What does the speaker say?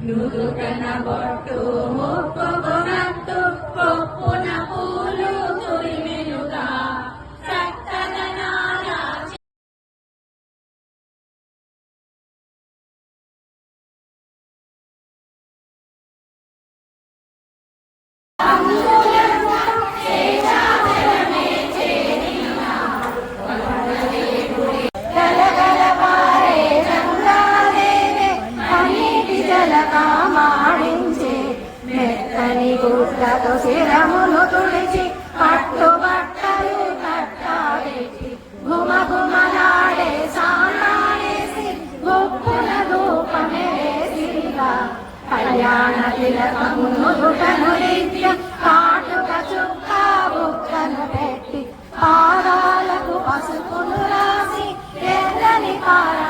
నుదుటన బొట్టు ముక్కునట్టు కొప్పున పూలు తురిమెనుగా చక్కదనాల గుడ్డతో శిరమును తుడిచి పట్టు బట్టలు కట్టాలేసి గుమ గుమలాడే సామానేసి గొప్పున ధూపమే వేసిగా కళ్యాణ తిలకమును దుటను రీత్య కాటుక చుక్క బుక్కను పెట్టి పాదాలకు పసుపును రాసి ఎర్రని పార